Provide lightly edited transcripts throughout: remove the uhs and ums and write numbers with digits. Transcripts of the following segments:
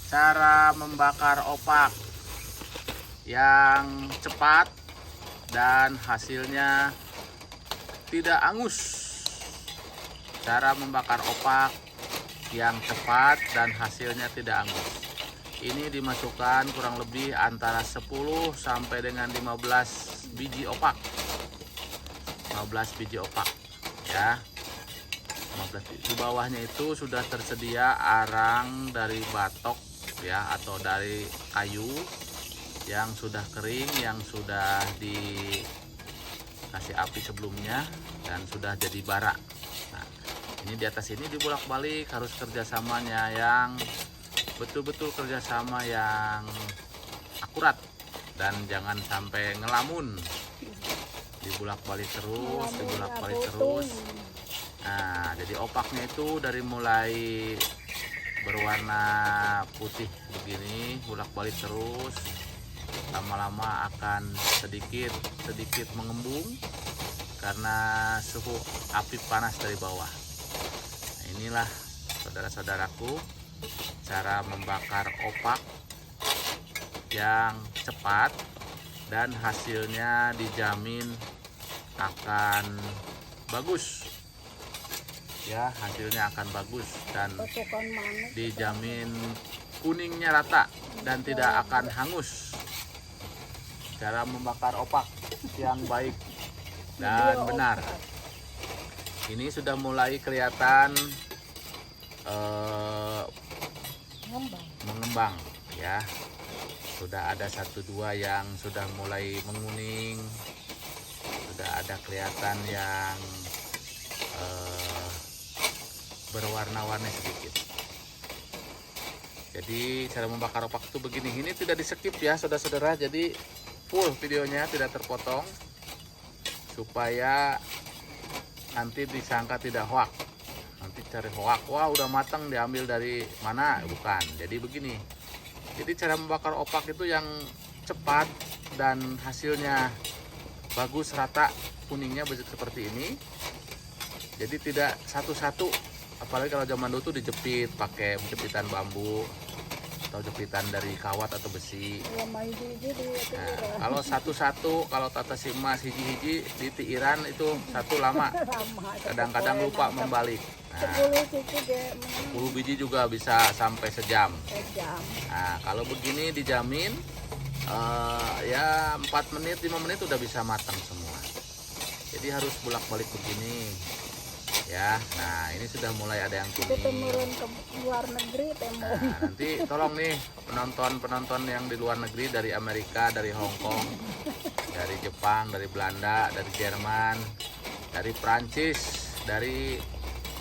cara membakar opak yang cepat dan hasilnya tidak angus. Cara membakar opak yang cepat dan hasilnya tidak angus. Ini dimasukkan kurang lebih antara 10 sampai dengan 15 biji opak. 15 biji opak ya. 15 di bawahnya itu sudah tersedia arang dari batok ya, atau dari kayu yang sudah kering, yang sudah dikasih api sebelumnya dan sudah jadi bara. Nah, ini di atas ini dibolak-balik, harus kerjasamanya yang betul-betul kerjasama yang akurat dan jangan sampai ngelamun. Dibolak-balik terus, dibolak-balik terus. Nah, jadi opaknya itu dari mulai berwarna putih begini, bolak-balik terus, lama-lama akan sedikit mengembung karena suhu api panas dari bawah. Nah, inilah saudara-saudaraku cara membakar opak yang cepat dan hasilnya dijamin akan bagus ya, hasilnya akan bagus dan dijamin kuningnya rata dan tidak akan hangus. Cara membakar opak yang baik dan benar. Ini sudah mulai kelihatan mengembang ya. Sudah ada 1-2 yang sudah mulai menguning, sudah ada kelihatan yang berwarna-warni sedikit. Jadi cara membakar opak itu begini. Ini tidak di skip ya saudara-saudara, jadi full videonya, tidak terpotong, supaya nanti disangka tidak hoak. Nanti cari hoak, wah udah matang diambil dari mana, bukan. Jadi begini, jadi cara membakar opak itu yang cepat dan hasilnya bagus, rata kuningnya seperti ini. Jadi tidak satu-satu, apalagi kalau zaman dulu tuh dijepit pakai jepitan bambu atau jepitan dari kawat atau besi. Nah, kalau satu-satu, kalau tata si emas hiji-hiji di tiiran itu satu lama, kadang-kadang lupa membalik. Nah, 10 biji juga bisa sampai sejam. Nah, kalau begini dijamin ya 4 menit 5 menit udah bisa matang semua. Jadi harus bolak-balik begini ya. Nah, ini sudah mulai ada yang kuning. Temurun ke luar negeri Nah, nanti tolong nih penonton yang di luar negeri, dari Amerika, dari Hong Kong, dari Jepang, dari Belanda, dari Jerman, dari Prancis, dari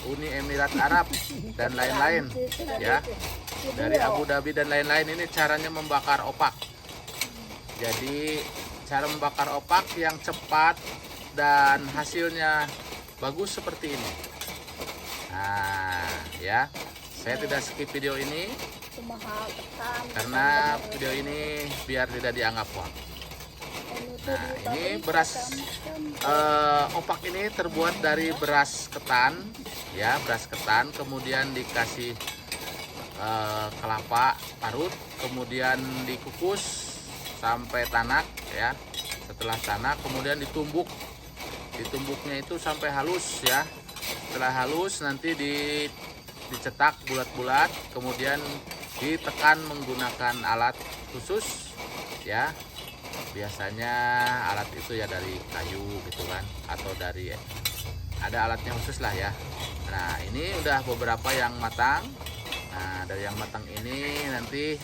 Uni Emirat Arab dan lain-lain ya, dari Abu Dhabi dan lain-lain. Ini caranya membakar opak. Jadi cara membakar opak yang cepat dan hasilnya bagus seperti ini. Nah ya, saya tidak skip video ini karena video ini biar tidak dianggap hoax. Nah, ini beras opak ini terbuat dari beras ketan ya, beras ketan, kemudian dikasih kelapa parut, kemudian dikukus sampai tanak ya. Setelah tanak kemudian ditumbuknya itu sampai halus ya. Setelah halus nanti dicetak bulat-bulat, kemudian ditekan menggunakan alat khusus ya. Biasanya alat itu ya dari kayu gitu kan, atau dari ada alatnya khusus lah ya. Nah, ini udah beberapa yang matang. Nah, dari yang matang ini nanti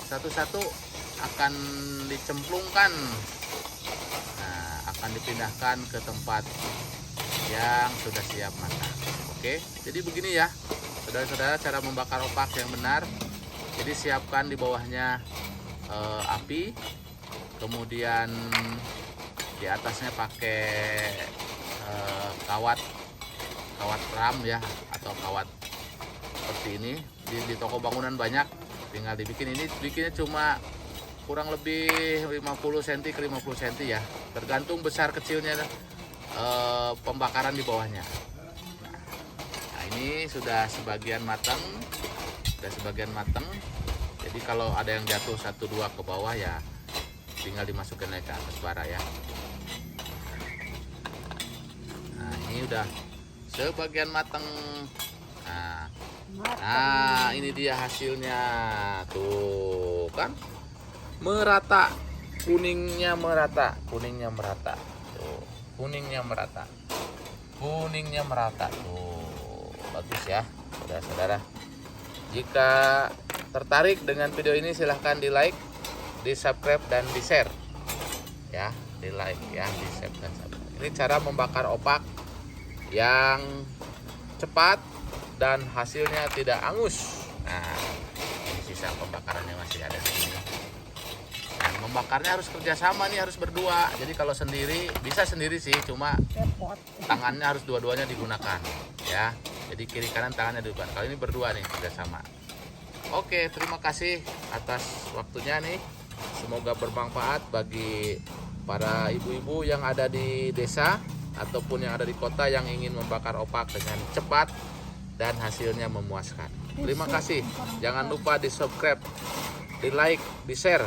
satu-satu akan dicemplungkan. Nah, akan dipindahkan ke tempat yang sudah siap matang. Oke, jadi begini ya saudara-saudara, cara membakar opak yang benar. Jadi siapkan di bawahnya api, kemudian di atasnya pakai kawat ram ya, atau kawat seperti ini. Di toko bangunan banyak, tinggal dibikin. Ini bikinnya cuma kurang lebih 50 cm ke 50 cm ya, tergantung besar kecilnya pembakaran di bawahnya. Nah, ini sudah sebagian matang. Sudah sebagian matang. Jadi kalau ada yang jatuh 1-2 ke bawah ya tinggal dimasukin lagi ke atas bara ya. Nah, ini udah sebagian matang. Nah, ini dia hasilnya. Tuh kan merata, kuningnya merata. Tuh, kuningnya merata. Tuh, bagus ya, saudara-saudara. Jika tertarik dengan video ini silahkan di like, di subscribe dan di share ya, di like ya, di share dan subscribe. Ini cara membakar opak yang cepat dan hasilnya tidak angus. Nah, ini sisa pembakarannya masih ada di sini. Dan membakarnya harus kerjasama nih, harus berdua. Jadi kalau sendiri bisa sendiri sih, cuma repot. tangannya harus dua-duanya digunakan ya. Jadi kiri kanan tangannya digunakan. Kalau ini berdua nih kerjasama. Oke, terima kasih atas waktunya nih. Semoga bermanfaat bagi para ibu-ibu yang ada di desa ataupun yang ada di kota yang ingin membakar opak dengan cepat dan hasilnya memuaskan. Terima kasih. Jangan lupa di subscribe, di like, di share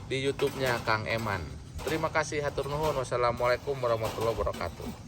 di YouTube-nya Kang Eman. Terima kasih, hatur nuhun. Wassalamualaikum warahmatullahi wabarakatuh.